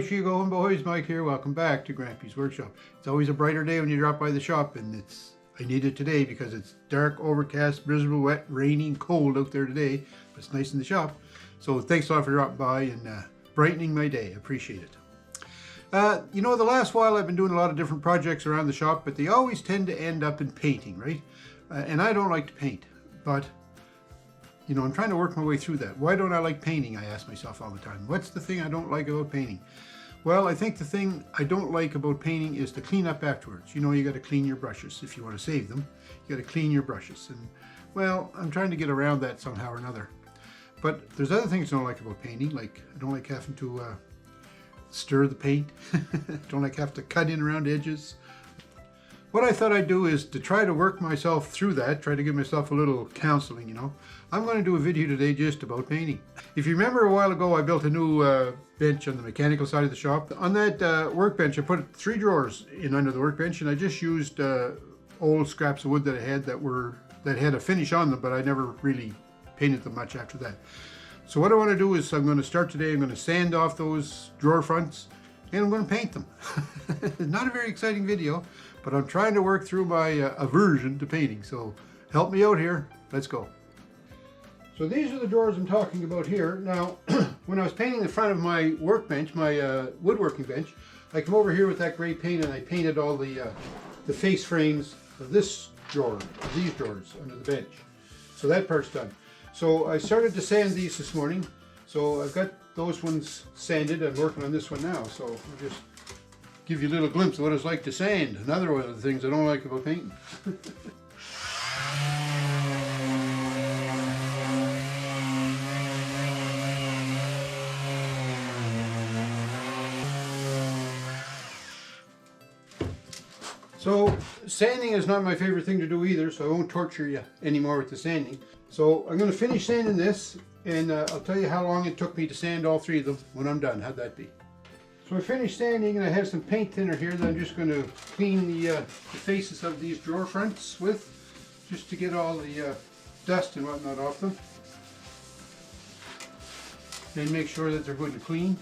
How's you going, boys? Mike here. Welcome back to Grampie's workshop. It's always a brighter day when you drop by the shop, and I need it today because it's dark, overcast, miserable, wet, raining, cold out there today, but it's nice in the shop. So thanks a lot for dropping by and brightening my day. I appreciate it. You know, the last while I've been doing a lot of different projects around the shop, but they always tend to end up in painting, right? And I don't like to paint, but you know, I'm trying to work my way through that. Why don't I like painting? I ask myself all the time. What's the thing I don't like about painting? Well, I think the thing I don't like about painting is the cleanup afterwards. You know, you got to clean your brushes if you want to save them. You got to clean your brushes, and well, I'm trying to get around that somehow or another. But there's other things I don't like about painting. Like I don't like having to stir the paint. Don't like having to cut in around edges. What I thought I'd do is to try to work myself through that, try to give myself a little counseling, you know. I'm going to do a video today just about painting. If you remember a while ago, I built a new bench on the mechanical side of the shop. On that workbench, I put 3 drawers in under the workbench, and I just used old scraps of wood that I had that had a finish on them, but I never really painted them much after that. So what I want to do is I'm going to start today, I'm going to sand off those drawer fronts, and I'm going to paint them. Not a very exciting video, but I'm trying to work through my aversion to painting. So help me out here. Let's go. So these are the drawers I'm talking about here. Now, when I was painting the front of my workbench, my woodworking bench, I come over here with that gray paint and I painted all the face frames of this drawer, of these drawers under the bench. So that part's done. So I started to sand these this morning. So I've got those ones sanded. I'm working on this one now. So I'll just give you a little glimpse of what it's like to sand. Another one of the things I don't like about painting. So sanding is not my favorite thing to do either, so I won't torture you anymore with the sanding. So I'm going to finish sanding this, and I'll tell you how long it took me to sand all 3 of them when I'm done. How'd that be? So I finished sanding, and I have some paint thinner here that I'm just going to clean the faces of these drawer fronts with, just to get all the dust and whatnot off them, and make sure that they're good to clean.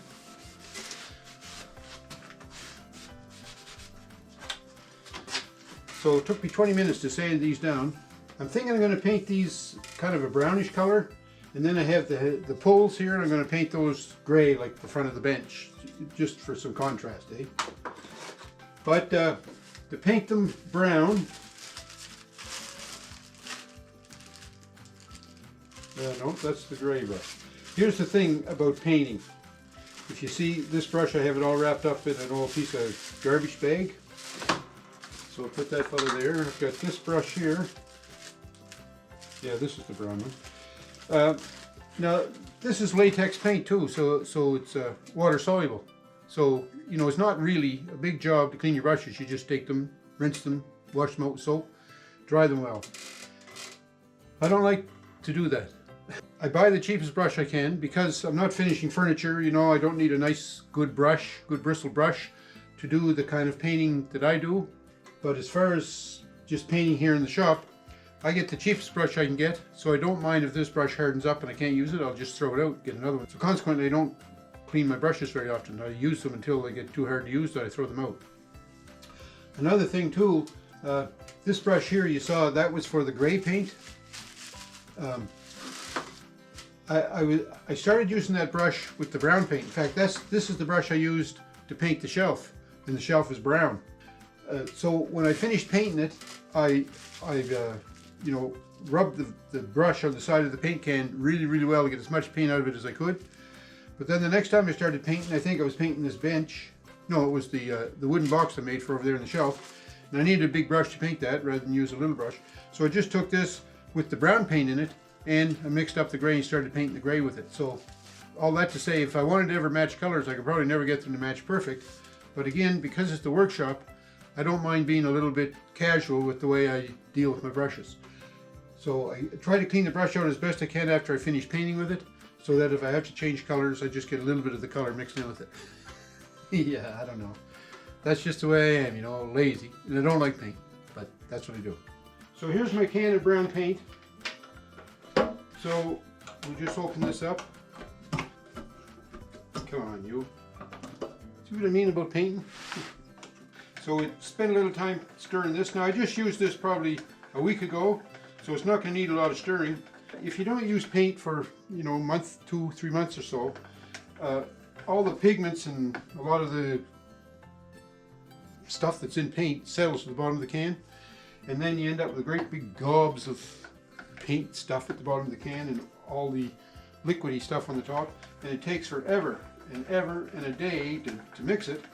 So it took me 20 minutes to sand these down. I'm thinking I'm going to paint these kind of a brownish color, and then I have the poles here, and I'm going to paint those gray like the front of the bench, just for some contrast, eh? But to paint them brown, no, that's the gray brush. Here's the thing about painting. If you see this brush, I have it all wrapped up in an old piece of garbage bag. So I'll put that fella there. I've got this brush here. Yeah, this is the brown one. Now, this is latex paint too, so it's water soluble. So, you know, it's not really a big job to clean your brushes. You just take them, rinse them, wash them out with soap, dry them well. I don't like to do that. I buy the cheapest brush I can because I'm not finishing furniture. You know, I don't need a nice, good brush, good bristle brush to do the kind of painting that I do. But as far as just painting here in the shop, I get the cheapest brush I can get, so I don't mind if this brush hardens up and I can't use it. I'll just throw it out, get another one. So consequently, I don't clean my brushes very often. I use them until they get too hard to use, then I throw them out. Another thing too, this brush here you saw, that was for the gray paint. I started using that brush with the brown paint. In fact, this is the brush I used to paint the shelf, and the shelf is brown. So when I finished painting it, I you know, rubbed the brush on the side of the paint can really well to get as much paint out of it as I could. But then the next time I started painting, I think I was painting this bench. No, it was the wooden box I made for over there on the shelf. And I needed a big brush to paint that rather than use a little brush. So I just took this with the brown paint in it, and I mixed up the gray and started painting the gray with it. So all that to say, if I wanted to ever match colors, I could probably never get them to match perfect. But again, because it's the workshop, I don't mind being a little bit casual with the way I deal with my brushes. So I try to clean the brush out as best I can after I finish painting with it, so that if I have to change colors, I just get a little bit of the color mixed in with it. Yeah, I don't know. That's just the way I am, you know, lazy. And I don't like paint, but that's what I do. So here's my can of brown paint. So we'll just open this up. Come on, you. See what I mean about painting? So we spend a little time stirring this. Now I just used this probably a week ago, so it's not going to need a lot of stirring. If you don't use paint for, you know, a month, 2-3 months or so, all the pigments and a lot of the stuff that's in paint settles to the bottom of the can, and then you end up with great big gobs of paint stuff at the bottom of the can and all the liquidy stuff on the top, and it takes forever and ever and a day to mix it.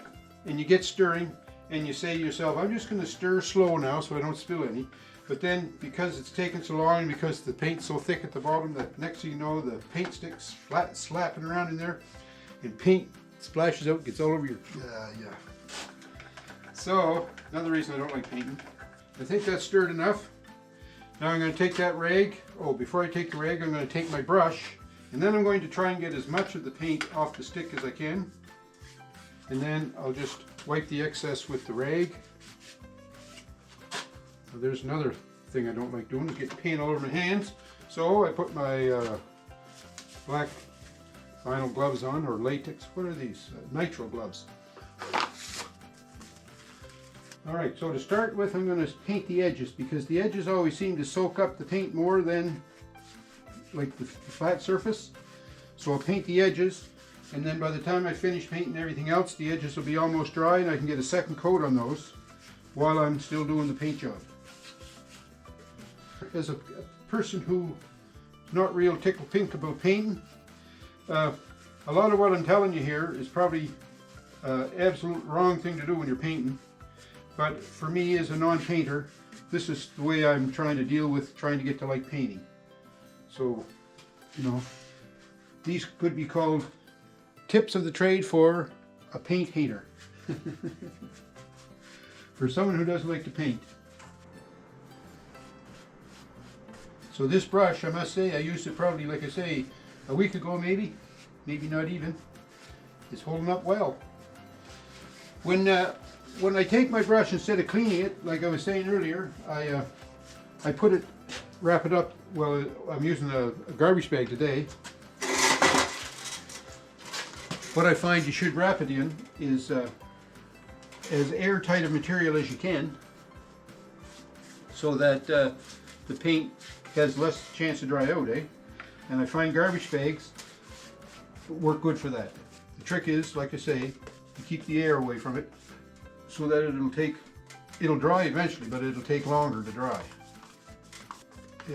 And you get stirring and you say to yourself, I'm just going to stir slow now so I don't spill any. But then, because it's taken so long and because the paint's so thick at the bottom, that next thing you know, the paint sticks flat slapping around in there, and paint splashes out, gets all over your yeah. So another reason I don't like painting. I think that's stirred enough. Now I'm going to take that rag. Oh, before I take the rag, I'm going to take my brush, and then I'm going to try and get as much of the paint off the stick as I can. And then I'll just wipe the excess with the rag. Now, there's another thing I don't like doing, is getting paint all over my hands. So I put my black vinyl gloves on, or latex. What are these? Nitro gloves. Alright, so to start with, I'm going to paint the edges, because the edges always seem to soak up the paint more than like the flat surface. So I'll paint the edges, and then by the time I finish painting everything else, the edges will be almost dry and I can get a second coat on those while I'm still doing the paint job. As a person who's not real tickled pink about painting, a lot of what I'm telling you here is probably absolute wrong thing to do when you're painting. But for me, as a non-painter, this is the way I'm trying to deal with trying to get to like painting. So, you know, these could be called tips of the trade for a paint hater. For someone who doesn't like to paint. So this brush, I must say, I used it probably, like I say, a week ago maybe not even. It's holding up well. When I take my brush, instead of cleaning it, like I was saying earlier, I wrap it up. Well, I'm using a garbage bag today. What I find you should wrap it in is as airtight a material as you can, so that the paint has less chance to dry out, And I find garbage bags work good for that. The trick is, like I say, you keep the air away from it, so that it'll dry eventually, but it'll take longer to dry.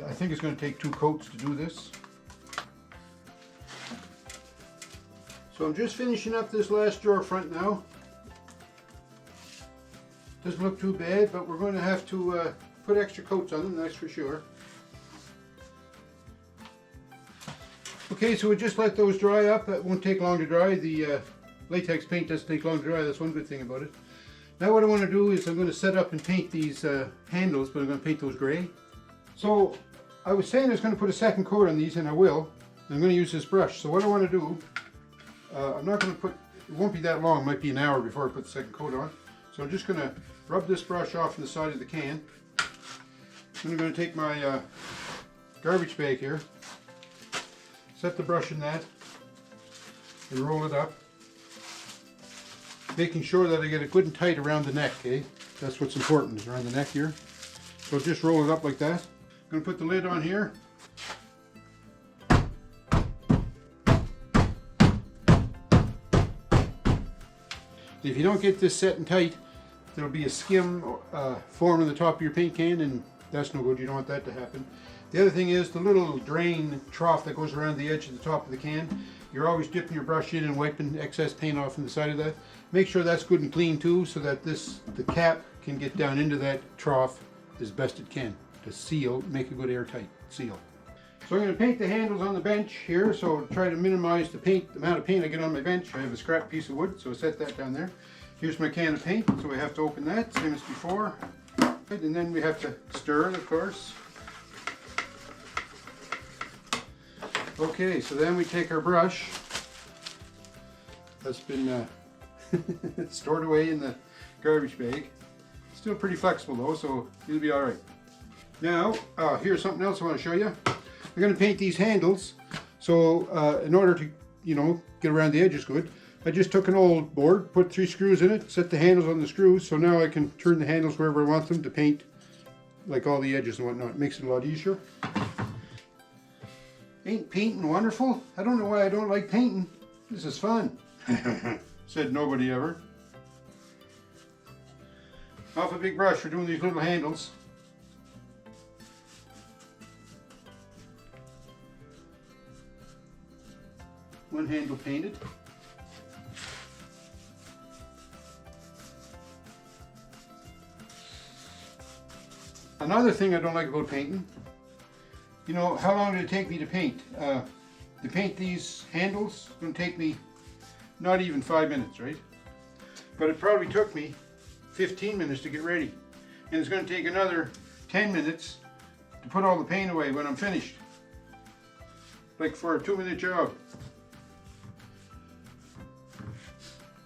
I think it's going to take 2 coats to do this. So I'm just finishing up this last drawer front now. Doesn't look too bad, but we're going to have to put extra coats on them, that's for sure. Okay, so we just let those dry up. That won't take long to dry. The latex paint doesn't take long to dry. That's one good thing about it. Now what I want to do is I'm going to set up and paint these handles, but I'm going to paint those gray. So I was saying I was going to put a second coat on these, and I will. I'm going to use this brush. So what I want to do, I'm not going to put, it won't be that long, it might be an hour before I put the second coat on. So I'm just going to rub this brush off on the side of the can. Then I'm going to take my garbage bag here, set the brush in that, and roll it up, making sure that I get it good and tight around the neck, That's what's important, is around the neck here. So just roll it up like that. I'm going to put the lid on here. If you don't get this set and tight, there'll be a skim form on the top of your paint can, and that's no good. You don't want that to happen. The other thing is the little drain trough that goes around the edge of the top of the can. You're always dipping your brush in and wiping excess paint off on the side of that. Make sure that's good and clean too, so that the cap can get down into that trough as best it can to seal, make a good airtight seal. So I'm going to paint the handles on the bench here, so try to minimize the amount of paint I get on my bench. I have a scrap piece of wood, so I set that down there. Here's my can of paint, so we have to open that, same as before. And then we have to stir it, of course. Okay, so then we take our brush. That's been stored away in the garbage bag. Still pretty flexible though, so it'll be alright. Now, here's something else I want to show you. I'm going to paint these handles, so in order to, get around the edges good, I just took an old board, put 3 screws in it, set the handles on the screws, so now I can turn the handles wherever I want them to paint, like all the edges and whatnot. It makes it a lot easier. Ain't painting wonderful? I don't know why I don't like painting. This is fun. Said nobody ever. Off a big brush for doing these little handles. One handle painted. Another thing I don't like about painting, you know, how long did it take me to paint? To paint these handles, it's going to take me not even 5 minutes, right? But it probably took me 15 minutes to get ready. And it's going to take another 10 minutes to put all the paint away when I'm finished. Like for a 2-minute job.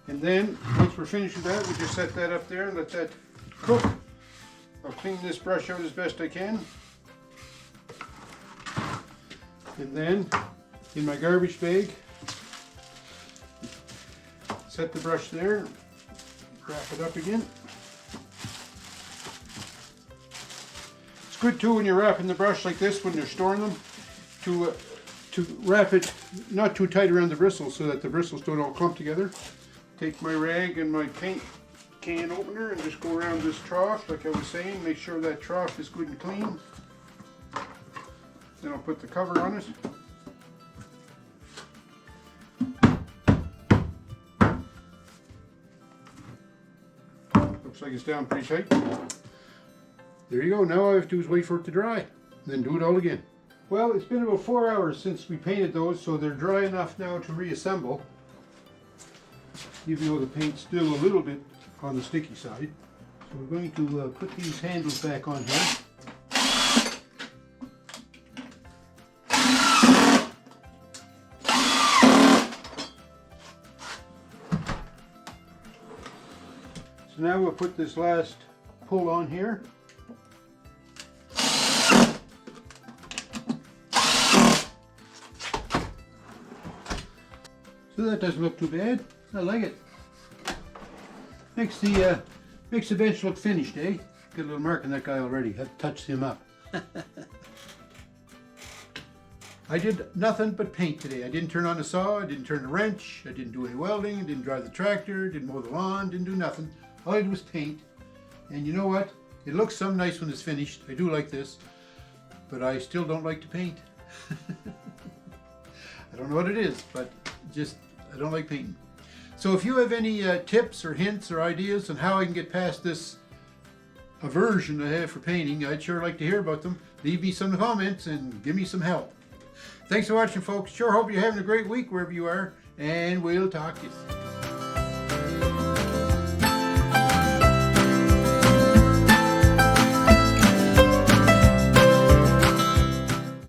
And then, once we're finished with that, we just set that up there and let that cook. I'll clean this brush out as best I can. And then, in my garbage bag, set the brush there, wrap it up again. It's good too when you're wrapping the brush like this, when you're storing them, to wrap it not too tight around the bristles so that the bristles don't all clump together. Take my rag and my paint can opener and just go around this trough like I was saying. Make sure that trough is good and clean. Then I'll put the cover on it. Looks like it's down pretty tight. There you go. Now all I have to do is wait for it to dry, and then do it all again. Well, it's been about 4 hours since we painted those, so they're dry enough now to reassemble. Even though the paint's still a little bit on the sticky side. So we're going to put these handles back on here. So now we'll put this last pull on here. So that doesn't look too bad. I like it. Makes the bench look finished, eh? Got a little mark on that guy already. I've touched him up. I did nothing but paint today. I didn't turn on the saw, I didn't turn the wrench, I didn't do any welding, I didn't drive the tractor, didn't mow the lawn, didn't do nothing. All I did was paint. And you know what? It looks some nice when it's finished. I do like this, but I still don't like to paint. I don't know what it is, but just I don't like painting. So if you have any tips or hints or ideas on how I can get past this aversion I have for painting, I'd sure like to hear about them. Leave me some comments and give me some help. Thanks for watching, folks. Sure hope you're having a great week wherever you are, and we'll talk to you soon.